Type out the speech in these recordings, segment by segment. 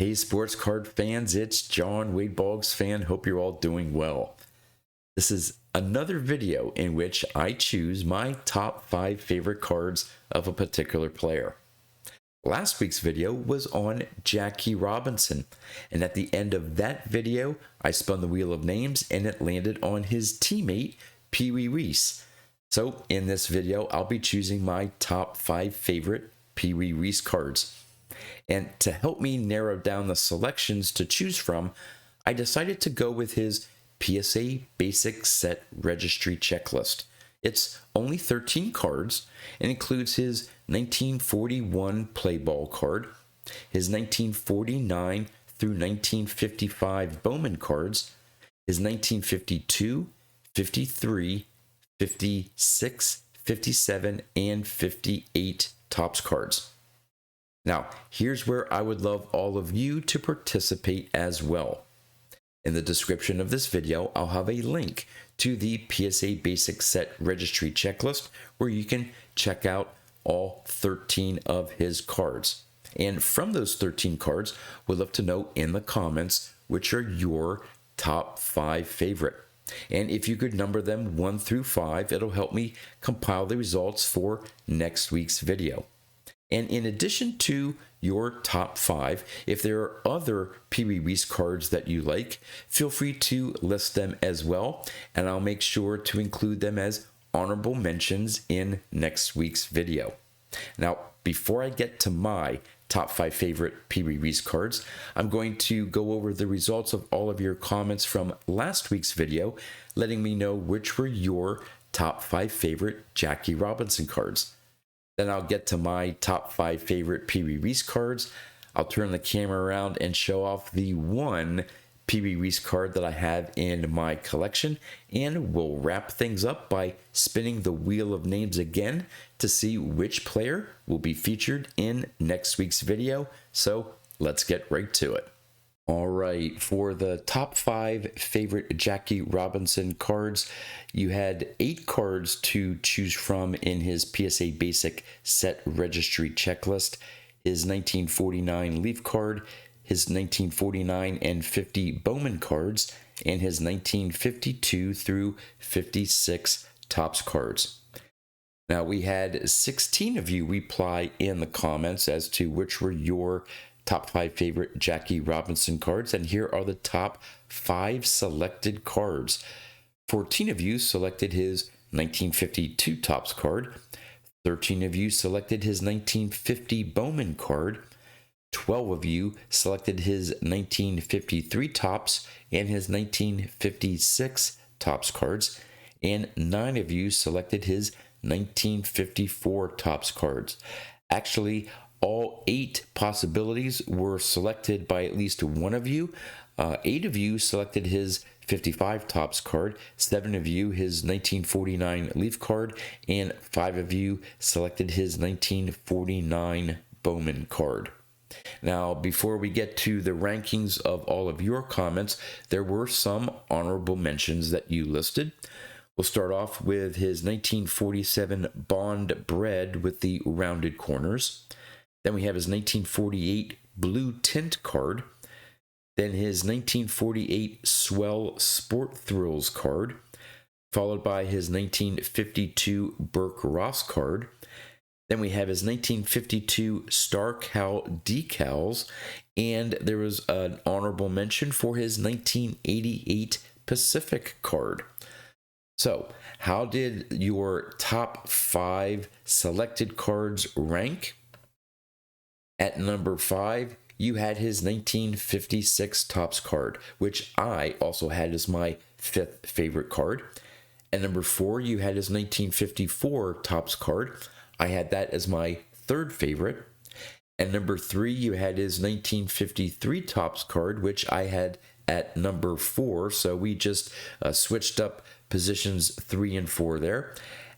Hey, sports card fans, it's John, Wade Boggs fan. Hope you're all doing well. This is another video in which I choose my top 5 favorite cards of a particular player. Last week's video was on Jackie Robinson, and at the end of that video, I spun the wheel of names and it landed on his teammate, Pee Wee Reese. So in this video, I'll be choosing my top 5 favorite Pee Wee Reese cards. And to help me narrow down the selections to choose from, I decided to go with his PSA Basic Set Registry Checklist. It's only 13 cards and includes his 1941 play ball card, his 1949 through 1955 Bowman cards, his 1952, 53, 56, 57, and 58 Topps cards. Now, here's where I would love all of you to participate as well. In the description of this video, I'll have a link to the PSA Basic Set Registry Checklist where you can check out all 13 of his cards. And from those 13 cards, we'd love to know in the comments which are your top 5 favorite. And if you could number them 1 through 5, it'll help me compile the results for next week's video. And in addition to your top 5, if there are other Pee Wee Reese cards that you like, feel free to list them as well, and I'll make sure to include them as honorable mentions in next week's video. Now, before I get to my top 5 favorite Pee Wee Reese cards, I'm going to go over the results of all of your comments from last week's video, letting me know which were your top 5 favorite Jackie Robinson cards. Then I'll get to my top 5 favorite Pee Wee Reese cards. I'll turn the camera around and show off the one Pee Wee Reese card that I have in my collection. And we'll wrap things up by spinning the wheel of names again to see which player will be featured in next week's video. So let's get right to it. All right, for the top 5 favorite Jackie Robinson cards, you had 8 cards to choose from in his PSA Basic Set Registry Checklist, his 1949 Leaf card, his 1949 and 50 Bowman cards, and his 1952 through 56 Topps cards. Now, we had 16 of you reply in the comments as to which were your top 5 favorite Jackie Robinson cards, and here are the top 5 selected cards. 14 of you selected his 1952 Topps card, 13 of you selected his 1950 Bowman card, 12 of you selected his 1953 Topps and his 1956 Topps cards, and 9 of you selected his 1954 Topps cards. Actually, all 8 possibilities were selected by at least one of you. 8 of you selected his 55 Topps card, 7 of you his 1949 Leaf card, and 5 of you selected his 1949 Bowman card. Now, before we get to the rankings of all of your comments, there were some honorable mentions that you listed. We'll start off with his 1947 Bond Bread with the rounded corners. Then we have his 1948 Blue Tint card. Then his 1948 Swell Sport Thrills card, followed by his 1952 Burke Ross card. Then we have his 1952 Star Cal decals, and there was an honorable mention for his 1988 Pacific card. So, how did your top 5 selected cards rank? At number 5, you had his 1956 Topps card, which I also had as my 5th favorite card. At number 4, you had his 1954 Topps card. I had that as my 3rd favorite. At number 3, you had his 1953 Topps card, which I had at number 4. So we just switched up positions 3 and 4 there.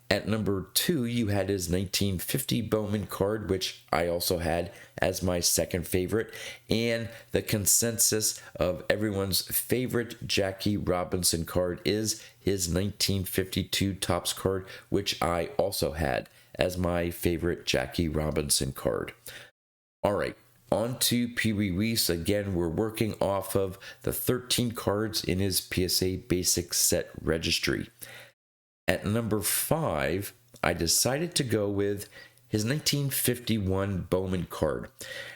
At number 2, you had his 1950 Bowman card, which I also had as my 2nd favorite. And the consensus of everyone's favorite Jackie Robinson card is his 1952 Topps card, which I also had as my favorite Jackie Robinson card. All right, on to Pee Wee Reese. Again, we're working off of the 13 cards in his PSA Basic Set Registry. At number 5, I decided to go with his 1951 Bowman card.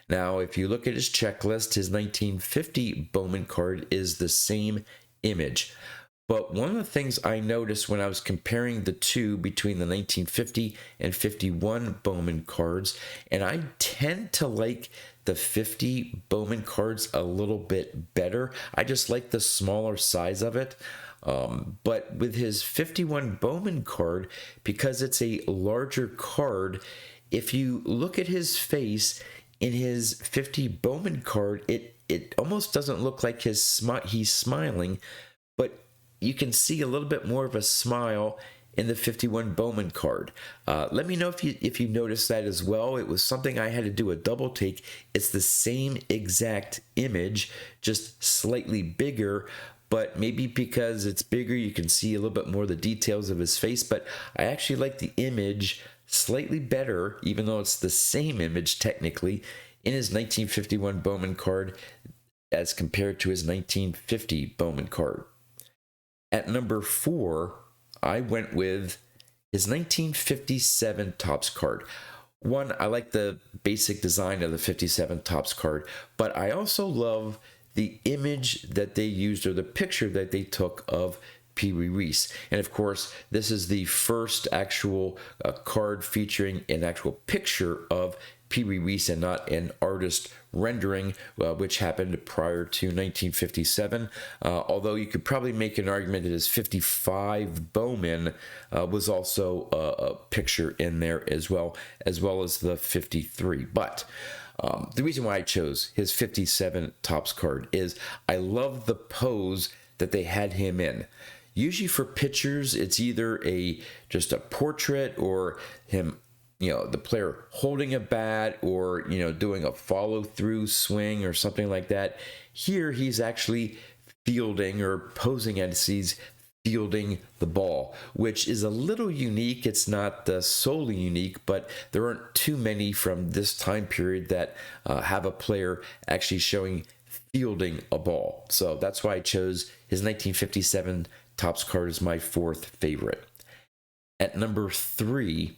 Now, if you look at his checklist, his 1950 Bowman card is the same image. But one of the things I noticed when I was comparing the two between the 1950 and 51 Bowman cards, and I tend to like the 50 Bowman cards a little bit better. I just like the smaller size of it. But with his 51 Bowman card, because it's a larger card, if you look at his face in his 50 Bowman card, it almost doesn't look like he's smiling, but you can see a little bit more of a smile in the 51 Bowman card. Let me know if you noticed that as well. It was something I had to do a double take. It's the same exact image, just slightly bigger, but maybe because it's bigger, you can see a little bit more of the details of his face. But I actually like the image slightly better, even though it's the same image technically, in his 1951 Bowman card as compared to his 1950 Bowman card. At number 4, I went with his 1957 Topps card. One, I like the basic design of the 57 Topps card, but I also love the image that they used, or the picture that they took of Pee Wee Reese. And of course, this is the first actual card featuring an actual picture of Pee Wee Reese and not an artist rendering, which happened prior to 1957. Although you could probably make an argument that his 55 Bowman was also a picture in there as well as the 53. But the reason why I chose his 57 Topps card is I love the pose that they had him in. Usually for pitchers, it's either just a portrait, or him, the player holding a bat, or, doing a follow-through swing or something like that. Here, he's actually fielding, or posing as he's fielding the ball, which is a little unique. It's not solely unique, but there aren't too many from this time period that have a player actually showing fielding a ball. So that's why I chose his 1957 Topps card as my 4th favorite. At number 3,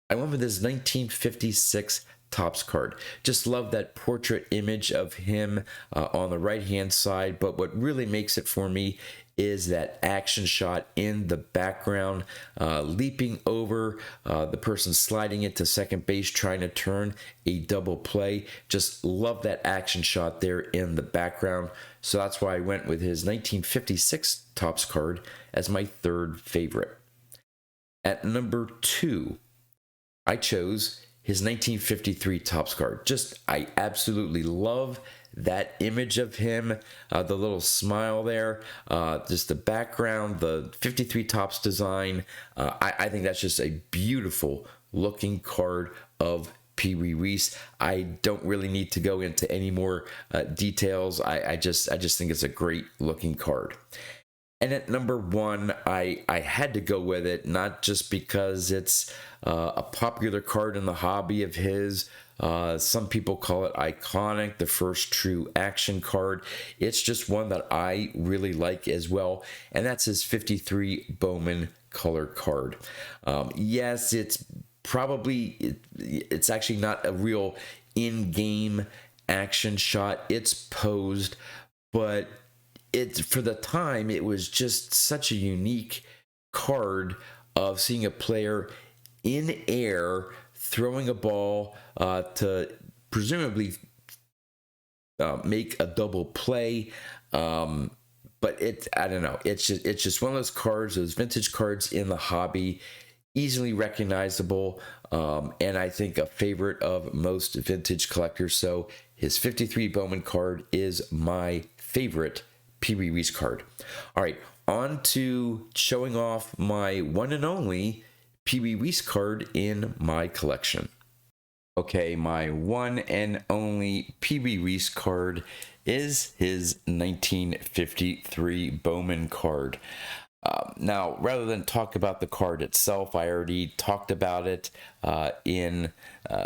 I went with his 1956 Topps card. Just love that portrait image of him on the right-hand side, but what really makes it for me is that action shot in the background, leaping over the person sliding into second base, trying to turn a double play. Just love that action shot there in the background. So that's why I went with his 1956 Topps card as my 3rd favorite. At number 2, I chose his 1953 Topps card. I absolutely love that image of him, the little smile there, just the background, the 53 Topps design. I think that's just a beautiful looking card of Pee Wee Reese. I don't really need to go into any more details. I just think it's a great looking card. And at number 1, I had to go with it, not just because it's a popular card in the hobby of his. Some people call it iconic, the first true action card. It's just one that I really like as well, and that's his 53 Bowman color card. Yes, it's actually not a real in-game action shot. It's posed, but for the time, it was just such a unique card of seeing a player in air throwing a ball to presumably make a double play. But I don't know. It's just one of those cards, those vintage cards in the hobby, easily recognizable, and I think a favorite of most vintage collectors. So his 53 Bowman card is my favorite Pee Wee Reese card. All right, on to showing off my one and only Pee Wee Reese card in my collection. Okay, my one and only Pee Wee Reese card is his 1953 Bowman card. Now, rather than talk about the card itself, I already talked about it in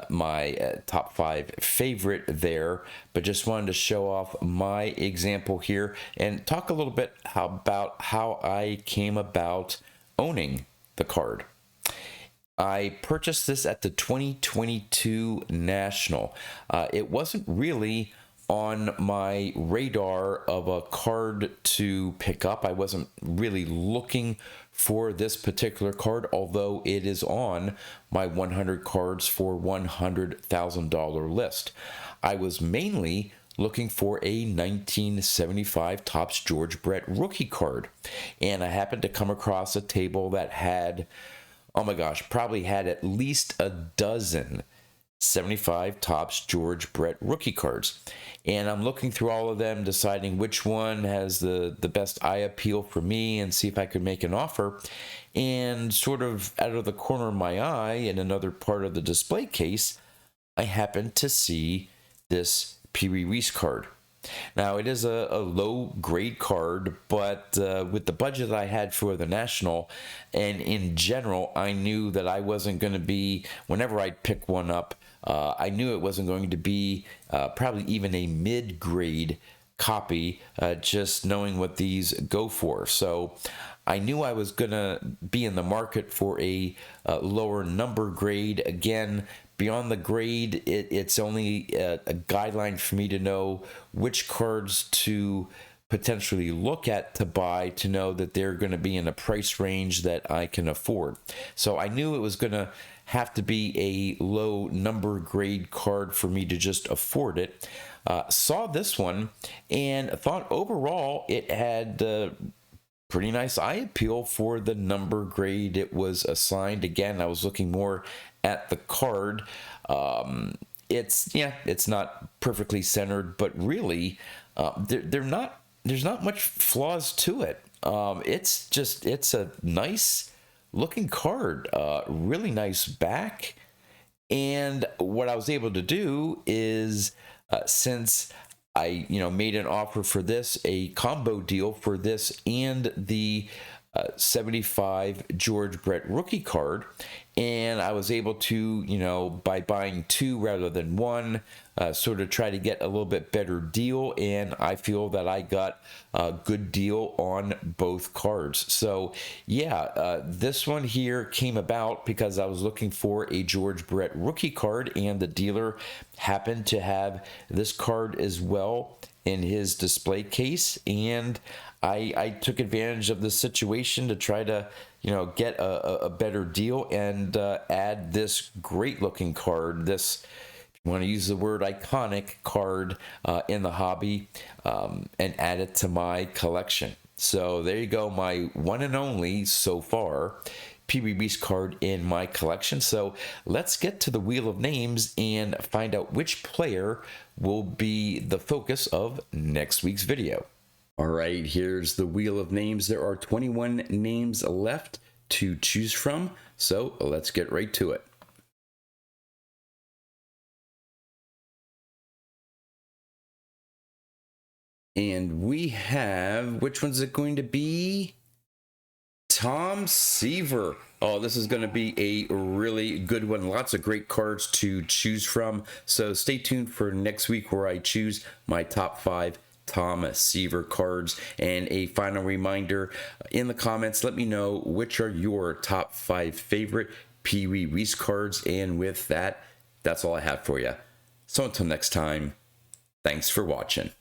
my top 5 favorite there, but just wanted to show off my example here and talk a little bit about how I came about owning the card. I purchased this at the 2022 National. It wasn't really on my radar of a card to pick up. I wasn't really looking for this particular card, although it is on my 100 cards for $100,000 list. I was mainly looking for a 1975 Topps George Brett rookie card, and I happened to come across a table that had, oh my gosh, probably had at least a dozen 75 Topps George Brett rookie cards. And I'm looking through all of them, deciding which one has the best eye appeal for me and see if I could make an offer. And sort of out of the corner of my eye, in another part of the display case, I happened to see this Pee Wee Reese card. Now, it is a low grade card, but with the budget I had for the National, and in general, I knew that I wasn't going to be, whenever I'd pick one up, I knew it wasn't going to be probably even a mid-grade copy, just knowing what these go for. So I knew I was going to be in the market for a lower number grade. Again, beyond the grade, it's only a guideline for me to know which cards to potentially look at to buy, to know that they're going to be in a price range that I can afford. So I knew it was going to have to be a low number grade card for me to just afford it. Saw this one and thought overall it had pretty nice eye appeal for the number grade it was assigned. Again, I was looking more at the card. It's not perfectly centered, but really, there's not much flaws to it. It's a nice looking card, really nice back. And what I was able to do is, since I made an offer for this, a combo deal for this and the 75 George Brett rookie card, and I was able to, by buying 2 rather than 1, sort of try to get a little bit better deal, and I feel that I got a good deal on both cards. So yeah, this one here came about because I was looking for a George Brett rookie card, and the dealer happened to have this card as well in his display case, and I took advantage of the situation to try to get a better deal and add this great looking card, this, if you want to use the word iconic card in the hobby, and add it to my collection. So there you go, my one and only so far Pee Wee Reese card in my collection. So let's get to the Wheel of Names and find out which player will be the focus of next week's video. All right, here's the Wheel of Names. There are 21 names left to choose from, so let's get right to it. And we have, which one's it going to be? Tom Seaver. Oh, this is going to be a really good one. Lots of great cards to choose from. So stay tuned for next week where I choose my top 5 Tom Seaver cards. And a final reminder, in the comments, let me know which are your top 5 favorite Pee Wee Reese cards. And with that, that's all I have for you. So until next time, thanks for watching.